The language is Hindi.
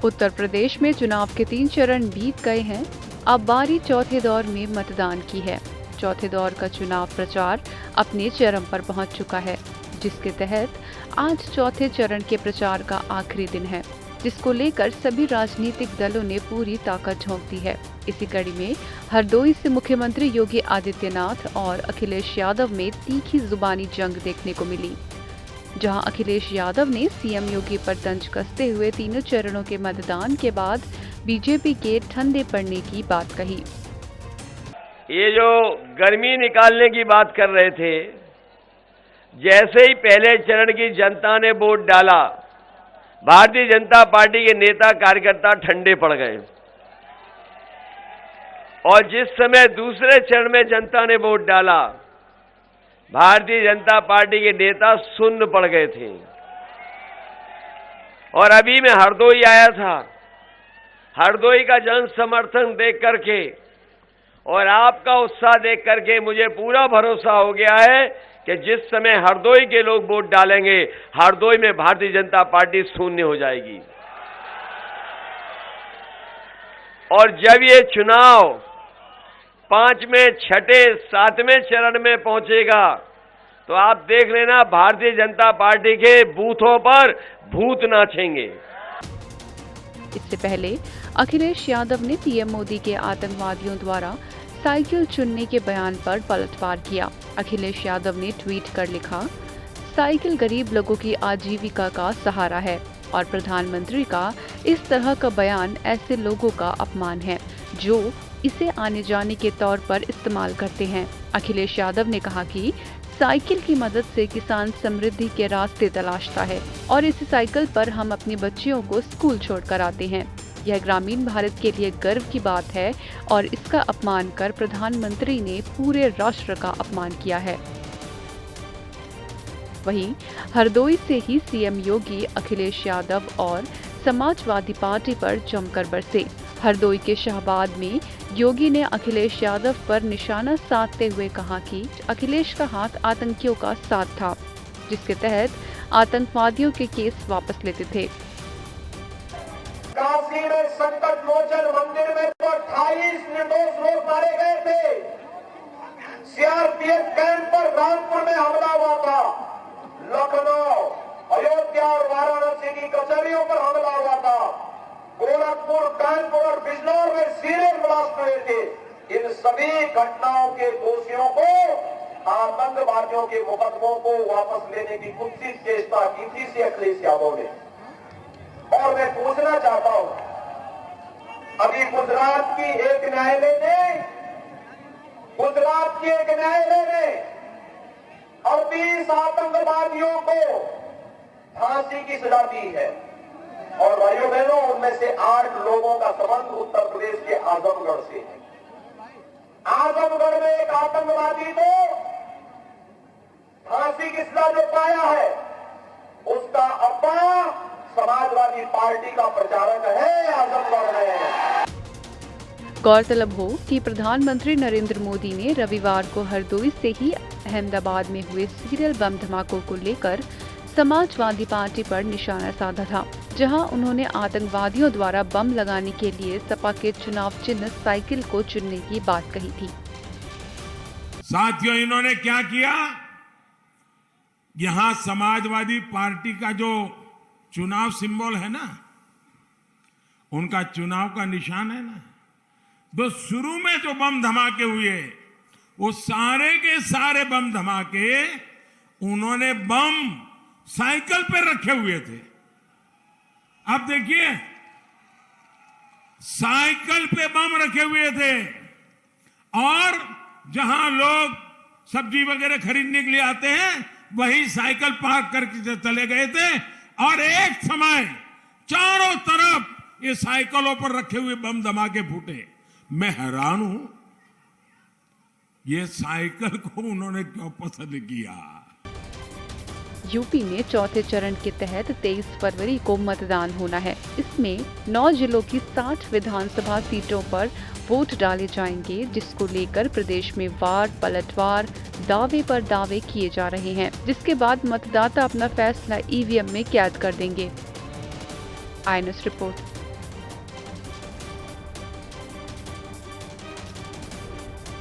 उत्तर प्रदेश में चुनाव के 3 चरण बीत गए हैं। अब बारी चौथे दौर में मतदान की है। चौथे दौर का चुनाव प्रचार अपने चरम पर पहुंच चुका है, जिसके तहत आज चौथे चरण के प्रचार का आखिरी दिन है, जिसको लेकर सभी राजनीतिक दलों ने पूरी ताकत झोंक दी है। इसी कड़ी में हरदोई से मुख्यमंत्री योगी आदित्यनाथ और अखिलेश यादव में तीखी जुबानी जंग देखने को मिली, जहां अखिलेश यादव ने सीएम योगी पर तंज कसते हुए तीनों चरणों के मतदान के बाद बीजेपी के ठंडे पड़ने की बात कही। ये जो गर्मी निकालने की बात कर रहे थे, जैसे ही पहले चरण की जनता ने वोट डाला, भारतीय जनता पार्टी के नेता कार्यकर्ता ठंडे पड़ गए और जिस समय दूसरे चरण में जनता ने वोट डाला, भारतीय जनता पार्टी के नेता सुन्न पड़ गए थे। और अभी मैं हरदोई आया था, हरदोई का जन समर्थन देख करके और आपका उत्साह देख करके मुझे पूरा भरोसा हो गया है कि जिस समय हरदोई के लोग वोट डालेंगे, हरदोई में भारतीय जनता पार्टी शून्य हो जाएगी। और जब ये चुनाव 5वें, 6ठे, 7वें चरण में पहुंचेगा, तो आप देख लेना भारतीय जनता पार्टी के बूथों पर भूत नाचेंगे। इससे पहले अखिलेश यादव ने पीएम मोदी के आतंकवादियों द्वारा साइकिल चुनने के बयान पर पलटवार किया। अखिलेश यादव ने ट्वीट कर लिखा, साइकिल गरीब लोगों की आजीविका का सहारा है और प्रधानमंत्री का इस तरह का बयान ऐसे लोगों का अपमान है जो इसे आने जाने के तौर पर इस्तेमाल करते हैं। अखिलेश यादव ने कहा कि साइकिल की मदद से किसान समृद्धि के रास्ते तलाशता है और इस साइकिल पर हम अपने बच्चियों को स्कूल छोड़कर आते हैं। यह ग्रामीण भारत के लिए गर्व की बात है और इसका अपमान कर प्रधानमंत्री ने पूरे राष्ट्र का अपमान किया है। वहीं हरदोई से ही सीएम योगी अखिलेश यादव और समाजवादी पार्टी पर जमकर बरसे। हरदोई के शाहबाद में योगी ने अखिलेश यादव पर निशाना साधते हुए कहा कि अखिलेश का हाथ आतंकियों का साथ था, जिसके तहत आतंकवादियों के केस वापस लेते थे। काशी में संकट मोचन मंदिर में तो 28 निर्दोष लोग मारे गए थे। सीआरपीएफ कैंप पर रामपुर में हमला हुआ था। लखनऊ, अयोध्या और वाराणसी की कचहरियों पर हमला हुआ था। गोरखपुर, कानपुर और बिजनौर में सीरियल ब्लास्ट हुए थे। इन सभी घटनाओं के दोषियों को, आतंकवादियों के मुकदमों को वापस लेने की कुत्सित चेष्टा की थी श्री अखिलेश यादव ने। और मैं पूछना चाहता हूं, अभी गुजरात की एक न्यायालय ने 38 आतंकवादियों को फांसी की सजा दी है और भाइयों बहनों, उनमें से 8 लोगों का संबंध उत्तर प्रदेश के आजमगढ़ से है। आजमगढ़ में एक आतंकवादी को फांसी की सजा जो पाया है, उसका अब्बा समाजवादी पार्टी का प्रचारक है आजमगढ़ में। गौरतलब हो कि प्रधानमंत्री नरेंद्र मोदी ने रविवार को हरदोई से ही अहमदाबाद में हुए सीरियल बम धमाकों को लेकर समाजवादी पार्टी पर निशाना साधा था, जहां उन्होंने आतंकवादियों द्वारा बम लगाने के लिए सपा के चुनाव चिन्ह साइकिल को चुनने की बात कही थी। साथियों, इन्होंने क्या किया? यहां समाजवादी पार्टी का जो चुनाव सिंबल है ना, उनका चुनाव का निशान है ना, तो शुरू में जो बम धमाके हुए, वो सारे के सारे बम धमाके उन्होंने बम साइकिल पर रखे हुए थे। अब देखिए, साइकिल पे बम रखे हुए थे और जहां लोग सब्जी वगैरह खरीदने के लिए आते हैं, वही साइकिल पार्क करके चले गए थे और एक समय चारों तरफ ये साइकिलों पर रखे हुए बम धमाके फूटे। मैं हैरान हूं, ये साइकिल को उन्होंने क्यों पसंद किया। यूपी में चौथे चरण के तहत 23 फरवरी को मतदान होना है। इसमें 9 जिलों की 60 विधानसभा सीटों पर वोट डाले जाएंगे, जिसको लेकर प्रदेश में वार पलटवार दावे पर दावे किए जा रहे हैं, जिसके बाद मतदाता अपना फैसला ईवीएम में कैद कर देंगे। INS report.